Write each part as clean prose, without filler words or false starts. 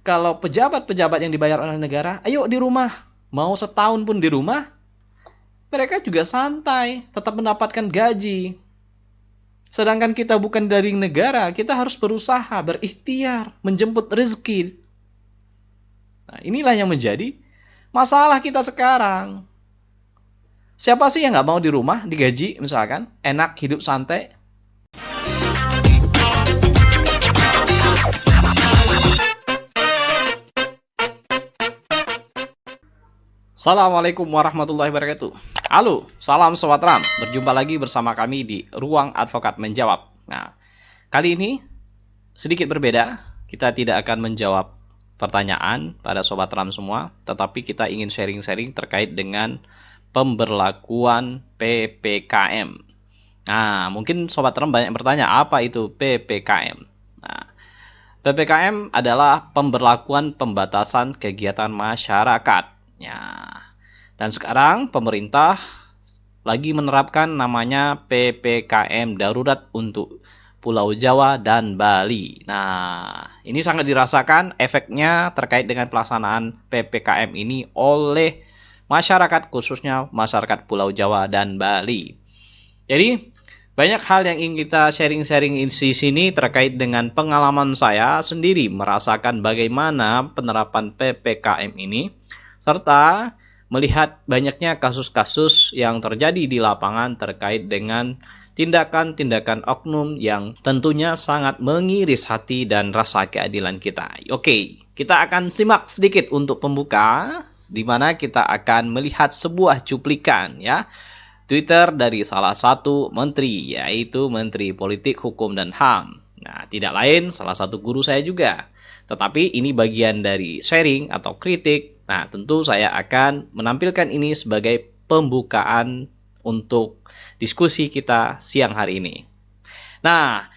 Kalau pejabat-pejabat yang dibayar oleh negara, ayo di rumah. Mau setahun pun di rumah, mereka juga santai, tetap mendapatkan gaji. Sedangkan kita bukan dari negara, kita harus berusaha, berikhtiar, menjemput rezeki. Nah, inilah yang menjadi masalah kita sekarang. Siapa sih yang nggak mau di rumah, digaji misalkan, enak, hidup santai? Assalamualaikum warahmatullahi wabarakatuh. Halo, salam Sobat Ram. Berjumpa lagi bersama kami di Ruang Advokat Menjawab. Nah, kali ini sedikit berbeda. Kita tidak akan menjawab pertanyaan pada Sobat Ram semua, tetapi kita ingin sharing-sharing terkait dengan pemberlakuan PPKM. Nah, mungkin Sobat Ram banyak bertanya, apa itu PPKM? Nah, PPKM adalah pemberlakuan pembatasan kegiatan masyarakat. Ya. Dan sekarang pemerintah lagi menerapkan namanya PPKM darurat untuk Pulau Jawa dan Bali. Nah, ini sangat dirasakan efeknya terkait dengan pelaksanaan PPKM ini oleh masyarakat, khususnya masyarakat Pulau Jawa dan Bali. Jadi, banyak hal yang ingin kita sharing-sharing di sini terkait dengan pengalaman saya sendiri merasakan bagaimana penerapan PPKM ini, serta melihat banyaknya kasus-kasus yang terjadi di lapangan terkait dengan tindakan-tindakan oknum yang tentunya sangat mengiris hati dan rasa keadilan kita. Oke, kita akan simak sedikit untuk pembuka, di mana kita akan melihat sebuah cuplikan ya, Twitter dari salah satu menteri, yaitu Menteri Politik, Hukum, dan HAM. Nah, tidak lain salah satu guru saya juga. Tetapi ini bagian dari sharing atau kritik. Nah, tentu saya akan menampilkan ini sebagai pembukaan untuk diskusi kita siang hari ini. Nah,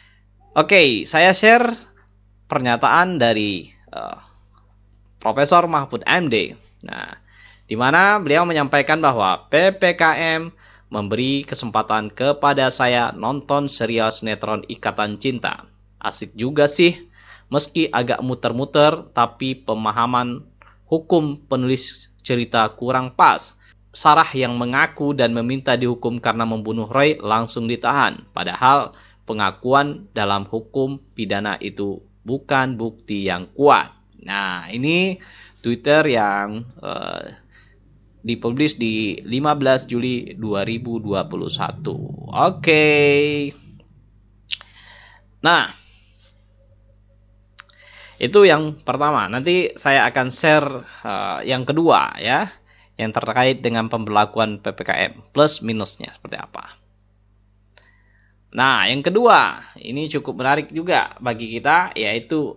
oke, saya share pernyataan dari Profesor Mahfud MD. Nah, di mana beliau menyampaikan bahwa PPKM memberi kesempatan kepada saya nonton serial sinetron Ikatan Cinta. Asik juga sih, meski agak muter-muter, tapi pemahaman hukum penulis cerita kurang pas. Sarah yang mengaku dan meminta dihukum karena membunuh Roy langsung ditahan. Padahal pengakuan dalam hukum pidana itu bukan bukti yang kuat. Nah, ini Twitter yang dipublish di 15 Juli 2021. Oke. Nah, itu yang pertama. Nanti saya akan share yang kedua ya, yang terkait dengan pemberlakuan PPKM plus minusnya seperti apa. Nah, yang kedua, ini cukup menarik juga bagi kita, yaitu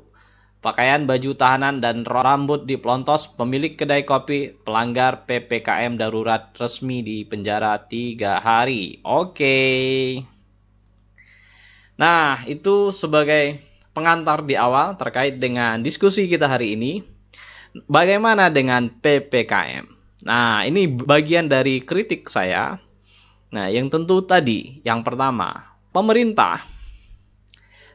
pakaian baju tahanan dan rambut dipelontos, pemilik kedai kopi pelanggar PPKM darurat resmi di penjara 3 hari. Oke. Nah, itu sebagai pengantar di awal terkait dengan diskusi kita hari ini. Bagaimana dengan PPKM? Nah, ini bagian dari kritik saya. Nah, yang tentu tadi, yang pertama, pemerintah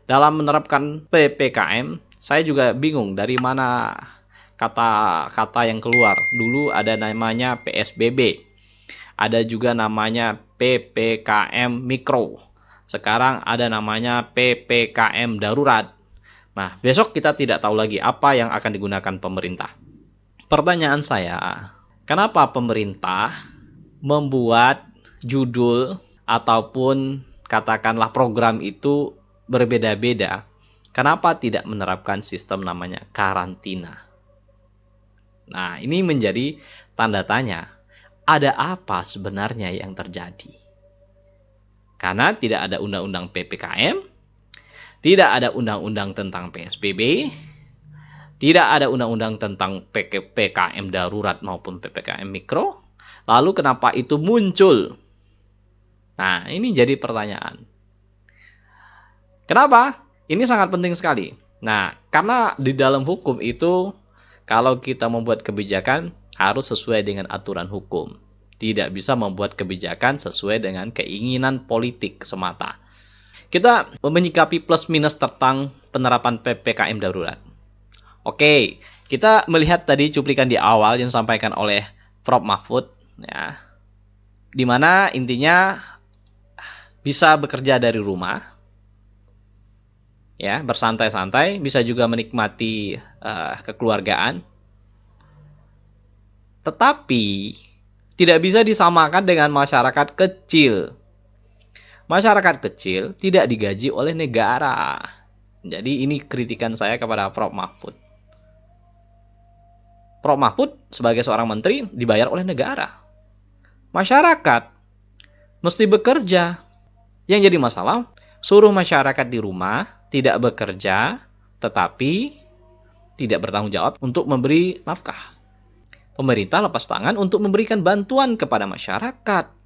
dalam menerapkan PPKM, saya juga bingung dari mana kata-kata yang keluar. Dulu ada namanya PSBB, ada juga namanya PPKM Mikro. Sekarang ada namanya PPKM Darurat. Nah, besok kita tidak tahu lagi apa yang akan digunakan pemerintah. Pertanyaan saya, kenapa pemerintah membuat judul ataupun katakanlah program itu berbeda-beda? Kenapa tidak menerapkan sistem namanya karantina? Nah, ini menjadi tanda tanya. Ada apa sebenarnya yang terjadi? Karena tidak ada undang-undang PPKM, tidak ada undang-undang tentang PSBB, tidak ada undang-undang tentang PPKM darurat maupun PPKM mikro. Lalu kenapa itu muncul? Nah, ini jadi pertanyaan. Kenapa? Ini sangat penting sekali. Nah, karena di dalam hukum itu, kalau kita membuat kebijakan, harus sesuai dengan aturan hukum. Tidak bisa membuat kebijakan sesuai dengan keinginan politik semata. Kita menyikapi plus minus tentang penerapan PPKM darurat. Oke, kita melihat tadi cuplikan di awal yang disampaikan oleh Prof. Mahfud, ya, di mana intinya bisa bekerja dari rumah, ya, bersantai-santai, bisa juga menikmati kekeluargaan, tetapi tidak bisa disamakan dengan masyarakat kecil. Masyarakat kecil tidak digaji oleh negara. Jadi ini kritikan saya kepada Prof. Mahfud. Prof. Mahfud sebagai seorang menteri dibayar oleh negara. Masyarakat mesti bekerja. Yang jadi masalah, suruh masyarakat di rumah tidak bekerja, tetapi tidak bertanggung jawab untuk memberi nafkah. Pemerintah lepas tangan untuk memberikan bantuan kepada masyarakat.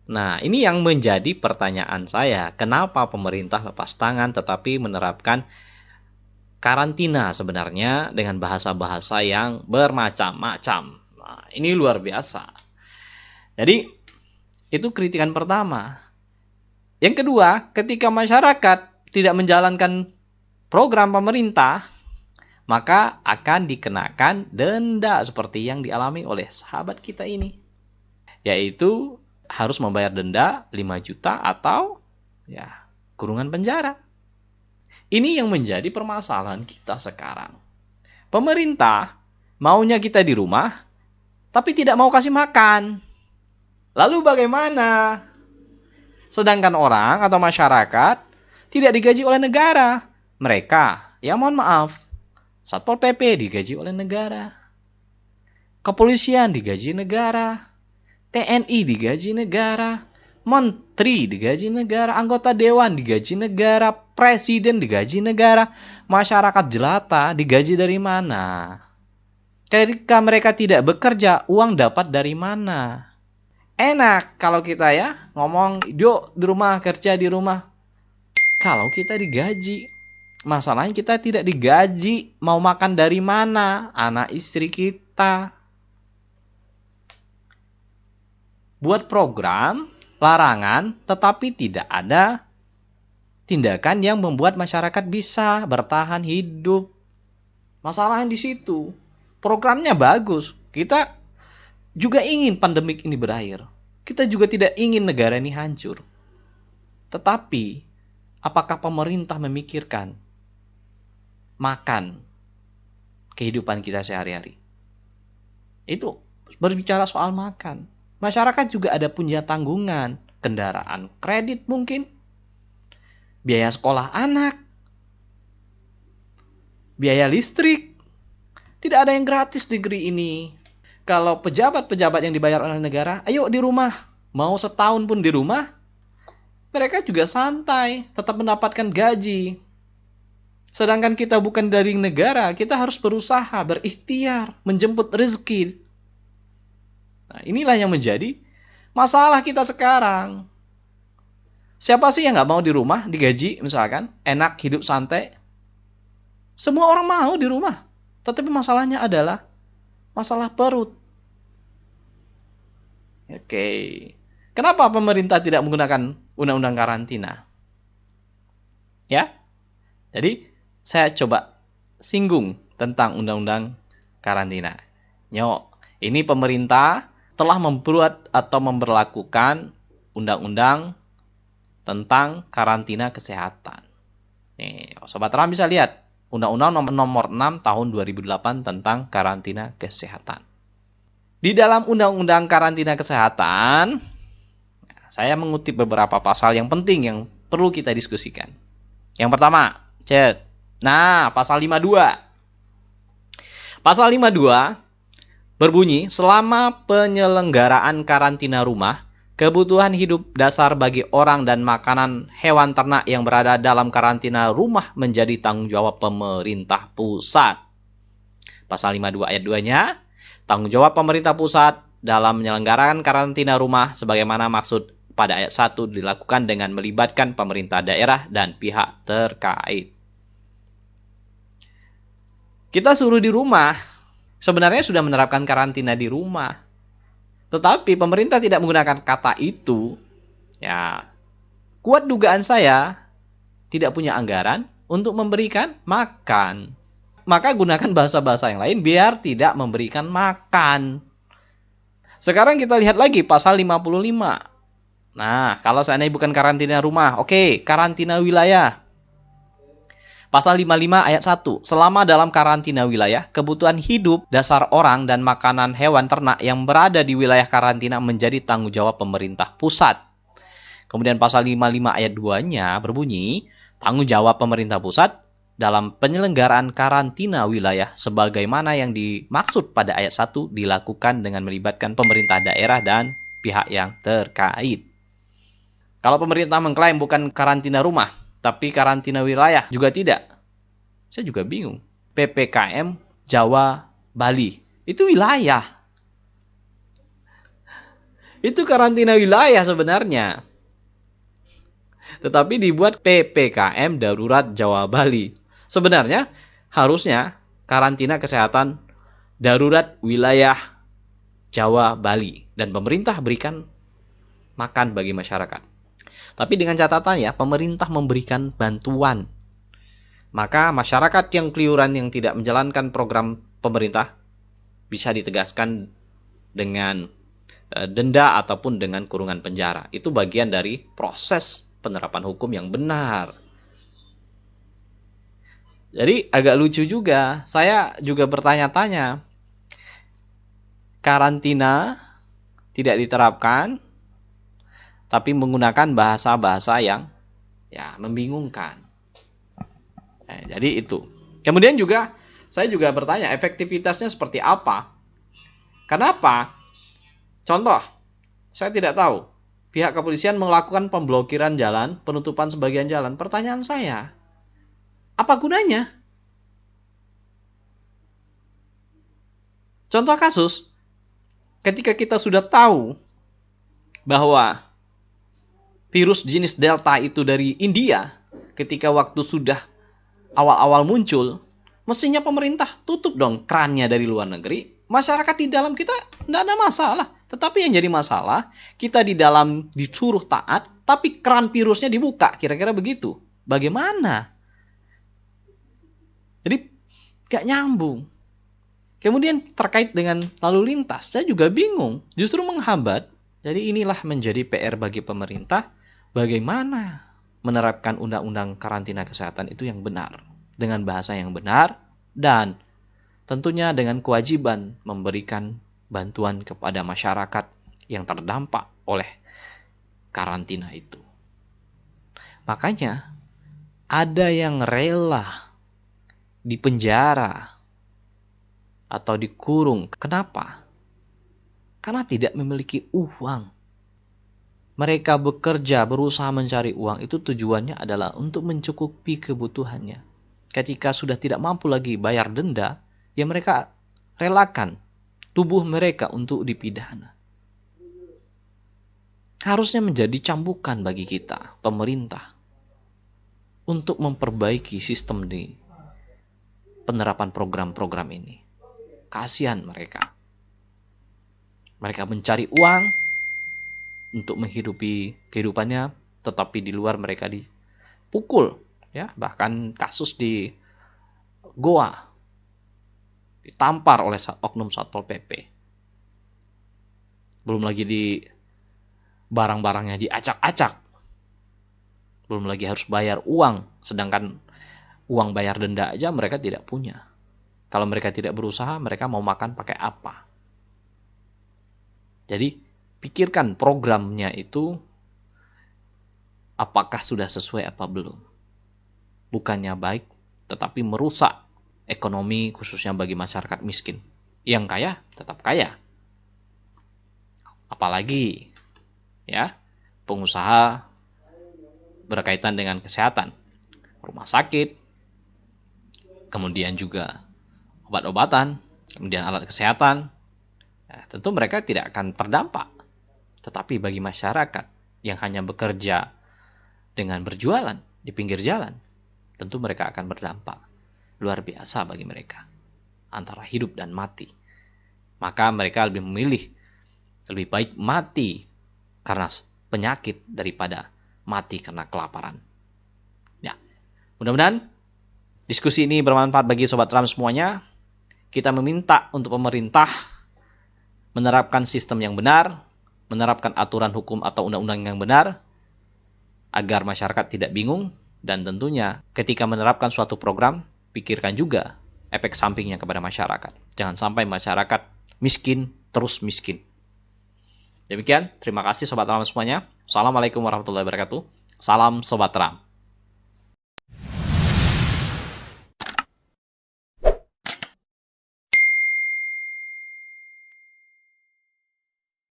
Nah, ini yang menjadi pertanyaan saya. Kenapa pemerintah lepas tangan tetapi menerapkan karantina sebenarnya dengan bahasa-bahasa yang bermacam-macam. Nah, ini luar biasa. Jadi, itu kritikan pertama. Yang kedua, ketika masyarakat tidak menjalankan program pemerintah, maka akan dikenakan denda seperti yang dialami oleh sahabat kita ini. Yaitu harus membayar denda 5 juta atau ya kurungan penjara. Ini yang menjadi permasalahan kita sekarang. Pemerintah maunya kita di rumah, tapi tidak mau kasih makan. Lalu bagaimana? Sedangkan orang atau masyarakat tidak digaji oleh negara. Mereka, ya mohon maaf, Satpol PP digaji oleh negara. Kepolisian digaji negara. TNI digaji negara, menteri digaji negara, anggota dewan digaji negara, presiden digaji negara, masyarakat jelata digaji dari mana? Ketika mereka tidak bekerja, uang dapat dari mana? Enak kalau kita ya ngomong, yuk di rumah, kerja di rumah. Kalau kita digaji, masalahnya kita tidak digaji, mau makan dari mana? Anak istri kita. Buat program, larangan, tetapi tidak ada tindakan yang membuat masyarakat bisa bertahan hidup. Masalahnya di situ. Programnya bagus. Kita juga ingin pandemik ini berakhir. Kita juga tidak ingin negara ini hancur. Tetapi, apakah pemerintah memikirkan makan kehidupan kita sehari-hari? Itu berbicara soal makan. Masyarakat juga ada punya tanggungan, kendaraan kredit mungkin, biaya sekolah anak, biaya listrik. Tidak ada yang gratis di negeri ini. Kalau pejabat-pejabat yang dibayar oleh negara, ayo di rumah. Mau setahun pun di rumah, mereka juga santai, tetap mendapatkan gaji. Sedangkan kita bukan dari negara, kita harus berusaha, berikhtiar, menjemput rezeki. Nah, inilah yang menjadi masalah kita sekarang. Siapa sih yang nggak mau di rumah, digaji misalkan, enak, hidup santai? Semua orang mau di rumah. Tetapi masalahnya adalah masalah perut. Oke. Kenapa pemerintah tidak menggunakan undang-undang karantina? Ya. Jadi, saya coba singgung tentang undang-undang karantina. Ini pemerintah telah membuat atau memberlakukan undang-undang tentang karantina kesehatan. Nih, Sobat Ram bisa lihat Undang-Undang nomor 6 tahun 2008 tentang karantina kesehatan. Di dalam Undang-Undang karantina kesehatan, saya mengutip beberapa pasal yang penting yang perlu kita diskusikan. Yang pertama, pasal 52. Pasal 52 berbunyi, selama penyelenggaraan karantina rumah, kebutuhan hidup dasar bagi orang dan makanan hewan ternak yang berada dalam karantina rumah menjadi tanggung jawab pemerintah pusat. Pasal 52 ayat 2-nya, tanggung jawab pemerintah pusat dalam menyelenggarakan karantina rumah sebagaimana maksud pada ayat 1 dilakukan dengan melibatkan pemerintah daerah dan pihak terkait. Kita suruh di rumah. Sebenarnya sudah menerapkan karantina di rumah. Tetapi pemerintah tidak menggunakan kata itu. Ya, kuat dugaan saya tidak punya anggaran untuk memberikan makan. maka gunakan bahasa-bahasa yang lain biar tidak memberikan makan. Sekarang kita lihat lagi pasal 55. Nah, kalau seandainya bukan karantina rumah, oke, karantina wilayah. Pasal 55 ayat 1. Selama dalam karantina wilayah, kebutuhan hidup dasar orang dan makanan hewan ternak yang berada di wilayah karantina menjadi tanggung jawab pemerintah pusat. Kemudian pasal 55 ayat 2-nya berbunyi, tanggung jawab pemerintah pusat dalam penyelenggaraan karantina wilayah sebagaimana yang dimaksud pada ayat 1 dilakukan dengan melibatkan pemerintah daerah dan pihak yang terkait. Kalau pemerintah mengklaim bukan karantina rumah, tapi karantina wilayah juga tidak. Saya juga bingung. PPKM Jawa Bali. Itu wilayah. Itu karantina wilayah sebenarnya. Tetapi dibuat PPKM Darurat Jawa Bali. Sebenarnya harusnya karantina kesehatan darurat wilayah Jawa Bali. Dan pemerintah berikan makan bagi masyarakat. Tapi dengan catatan ya, pemerintah memberikan bantuan. Maka masyarakat yang keliuran yang tidak menjalankan program pemerintah bisa ditegaskan dengan denda ataupun dengan kurungan penjara. Itu bagian dari proses penerapan hukum yang benar. Jadi agak lucu juga. Saya juga bertanya-tanya. Karantina tidak diterapkan, tapi menggunakan bahasa-bahasa yang membingungkan. Jadi itu. Kemudian juga saya juga bertanya efektivitasnya seperti apa? Kenapa? Contoh, saya tidak tahu. Pihak kepolisian melakukan pemblokiran jalan, penutupan sebagian jalan. Pertanyaan saya, apa gunanya? Contoh kasus, ketika kita sudah tahu bahwa virus jenis Delta itu dari India, ketika waktu sudah awal-awal muncul, mestinya pemerintah tutup dong krannya dari luar negeri. Masyarakat di dalam kita tidak ada masalah. Tetapi yang jadi masalah, kita di dalam disuruh taat, tapi keran virusnya dibuka. Kira-kira begitu. Bagaimana? Jadi, gak nyambung. Kemudian terkait dengan lalu lintas, saya juga bingung. Justru menghambat. Jadi inilah menjadi PR bagi pemerintah. Bagaimana menerapkan undang-undang karantina kesehatan itu yang benar. Dengan bahasa yang benar. Dan tentunya dengan kewajiban memberikan bantuan kepada masyarakat yang terdampak oleh karantina itu. Makanya ada yang rela dipenjara atau dikurung. Kenapa? Karena tidak memiliki uang. Mereka bekerja, berusaha mencari uang, itu tujuannya adalah untuk mencukupi kebutuhannya. Ketika sudah tidak mampu lagi bayar denda, ya mereka relakan tubuh mereka untuk dipidana. Harusnya menjadi cambukan bagi kita, pemerintah, untuk memperbaiki sistem di penerapan program-program ini. Kasihan mereka. Mereka mencari uang untuk menghidupi kehidupannya, tetapi di luar mereka dipukul. Ya, bahkan kasus di Goa ditampar oleh oknum Satpol PP. Belum lagi di barang-barangnya diacak-acak. Belum lagi harus bayar uang, sedangkan uang bayar denda aja mereka tidak punya. Kalau mereka tidak berusaha, mereka mau makan pakai apa? Jadi, pikirkan programnya itu apakah sudah sesuai apa belum. Bukannya baik, tetapi merusak ekonomi khususnya bagi masyarakat miskin. Yang kaya tetap kaya. Apalagi ya, pengusaha berkaitan dengan kesehatan. Rumah sakit, kemudian juga obat-obatan, kemudian alat kesehatan. Nah, tentu mereka tidak akan terdampak. Tetapi bagi masyarakat yang hanya bekerja dengan berjualan di pinggir jalan, tentu mereka akan berdampak. Luar biasa bagi mereka. Antara hidup dan mati. Maka mereka lebih memilih lebih baik mati karena penyakit daripada mati karena kelaparan. Ya, mudah-mudahan diskusi ini bermanfaat bagi Sobat Ram semuanya. Kita meminta untuk pemerintah menerapkan sistem yang benar, menerapkan aturan hukum atau undang-undang yang benar, agar masyarakat tidak bingung, dan tentunya ketika menerapkan suatu program, pikirkan juga efek sampingnya kepada masyarakat. Jangan sampai masyarakat miskin, terus miskin. Demikian, terima kasih Sobat Ram semuanya. Assalamualaikum warahmatullahi wabarakatuh. Salam Sobat Ram.